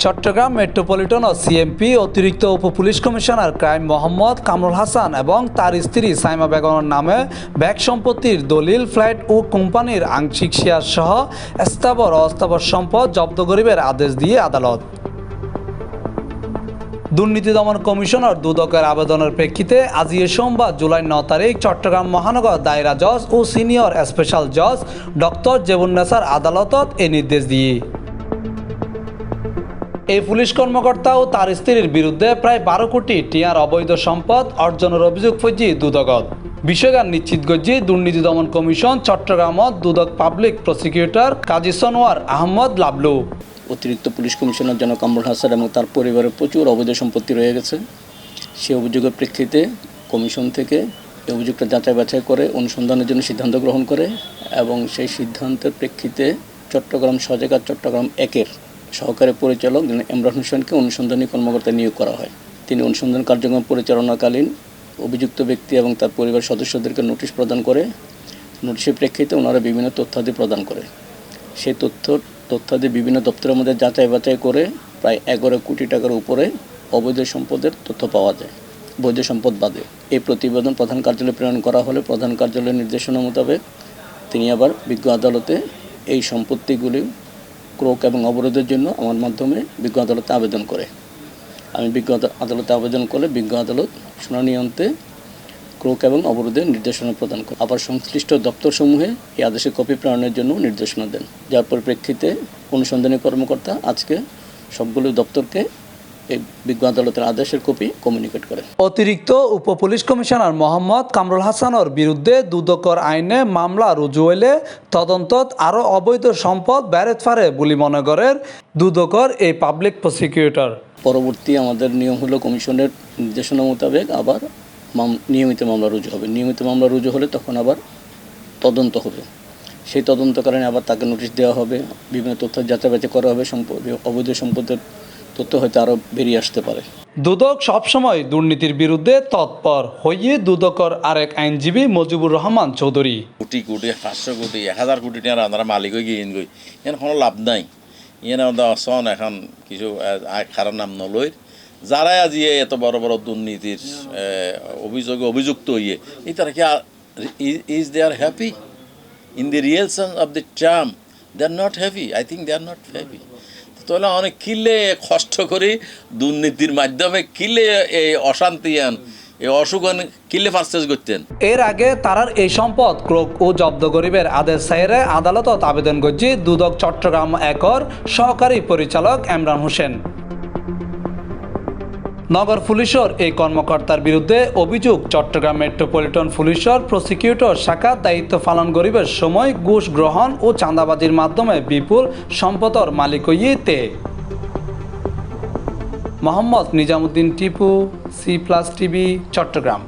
Chittagong metropolitan ও CMP অতিরিক্ত উপপুলিশ commissioner crime Mohammad Kamrul Hasan এবং তার স্ত্রী সাইমা বেগমের নামে ব্যাংক সম্পত্তির দলিল, ফ্ল্যাট ও কোম্পানির আংশিক শেয়ার সহ স্থাবর ও অস্থাবর সম্পদ জব্দ করিবার আদেশ দিয়ে আদালত। দুর্নীতি দমন কমিশনার দুদকের আবেদনের প্রেক্ষিতে আজ সোমবার জুলাই 9 তারিখ চট্টগ্রাম মহানগর দায়রা জজ ও সিনিয়র স্পেশাল জজ ডক্টর জেবুন্নেসার আদালতত এই নির্দেশ দিয়ে এই পুলিশ কর্মকর্তা ও তার স্ত্রীর বিরুদ্ধে প্রায় 12 কোটি টিয়ার অবৈধ সম্পদ অর্জনের অভিযোগ ফজি দুদকত। বিষয়গান নিশ্চিত গজি দুর্নীতি দমন কমিশন চট্টগ্রামত দুদক পাবলিক প্রসিকিউটর কাজী সনোয়ার আহমদ লাবলু। অতিরিক্ত পুলিশ কমিশনার জনাব কামরুল হাসান এবং তার পরিবারের প্রচুর অবৈধ সম্পত্তি রয়ে গেছে। সেই অভিযোগের প্রেক্ষিতে কমিশন থেকে এই অভিযোগটা যাচাই বাছাই করে অনুসন্ধানের জন্য সিদ্ধান্ত গ্রহণ করে এবং সেই সিদ্ধান্তের প্রেক্ষিতে চট্টগ্রাম সজাগা চট্টগ্রাম 1-এর সহকারী পরিচালক ইমরান হোসেনকে অনুসন্ধানী কর্মকর্তা নিয়োগ করা হয়। তিনি অনুসন্ধান কার্যক্রম পরিচালনাকালীন অভিযুক্ত ব্যক্তি এবং তার পরিবার সদস্যদেরকে নোটিশ প্রদান করে। নোটিশের প্রেক্ষিতে ওনারা বিভিন্ন তথ্যাদি প্রদান করে। সেই তথ্যাদি বিভিন্ন দপ্তরের মধ্যে যাচাই বাছাই করে প্রায় 11 কোটি টাকার উপরে অবৈধ সম্পদের তথ্য পাওয়া যায়, বৈধ সম্পদ বাদে। এই প্রতিবেদন প্রধান কার্যালয়ে প্রেরণ করা হলে প্রধান কার্যালয়ের নির্দেশনা মোতাবেক তিনি আবার বিজ্ঞ আদালতে এই সম্পত্তিগুলি ক্রোক এবং অবরোধের জন্য আমার মাধ্যমে বিজ্ঞ আদালতে আবেদন করে। আমি বিজ্ঞ আদালতে আবেদন করলে বিজ্ঞ আদালত শুনানি অন্তে ক্রোক এবং অবরোধের নির্দেশনা প্রদান করে। আবার সংশ্লিষ্ট দপ্তরসমূহে এই আদেশের কপি প্রেরণের জন্য নির্দেশনা দেন, যার পরিপ্রেক্ষিতে অনুসন্ধানী কর্মকর্তা আজকে সবগুলো দপ্তরকে এই বিজ্ঞ আদালতের আদেশের কপি কমিউনিকেট করে। অতিরিক্ত উপপুলিশ কমিশনার মোহাম্মদ কামরুল হাসানের বিরুদ্ধে দুদকর আইনে মামলা রুজু হইলে তদন্তত আরও অবৈধ সম্পদ বেড়েত পারে বলে মনে করেন দুদকর এই পাবলিক প্রসিকিউটর। পরবর্তী আমাদের নিয়ম হলো কমিশনের নির্দেশনা মোতাবেক আবার নিয়মিত মামলা রুজু হবে। নিয়মিত মামলা রুজু হলে তখন আবার তদন্ত হবে। সেই তদন্ত কারণে আবার তাকে নোটিশ দেওয়া হবে, বিভিন্ন তথ্য যাচাই বাছাই করা হবে, অবৈধ সম্পদের তথ্য হয়তো আরও বেরিয়ে আসতে পারে। দুদক সবসময় দুর্নীতির বিরুদ্ধে তৎপর হইয়ে দুদকর আরেক আইনজীবী মজিবুর রহমান চৌধুরী। কোটি কোটি 500 কোটি 1000 কোটি টাকা আমরা মালিক হয়ে গিয়ে গই এখানে কোনো লাভ নাই। এখানে সন এখন কিছু খারাপ নাম নলই যারাই আজি এত বড় বড় দুর্নীতির অভিযুক্ত হইয়ে এই তারা কি is they are happy in the real sense of the term? They are not happy. I think they are not happy. তাহলে অনেক কিলে কষ্ট করে দুর্নীতির মাধ্যমে কিলে এই অশান্তি এই অসুখ কিলে পারচেজ করতেন। এর আগে তারার এই সম্পদ ক্রোক ও জব্দ করিবের আদেশ চাইরে আদালতত আবেদন করছে দুদক চট্টগ্রাম 1-এর সহকারী পরিচালক ইমরান হোসেন। নগর পুলিশের এই কর্মকর্তার বিরুদ্ধে অভিযোগ চট্টগ্রাম মেট্রোপলিটন পুলিশের প্রসিকিউটর শাখা দায়িত্ব পালন করিবার সময় ঘুষ গ্রহণ ও চাঁদাবাজির মাধ্যমে বিপুল সম্পদর মালিক হইতে। Mohammad Nizamuddin Tipu, C+ TV, Chittagong.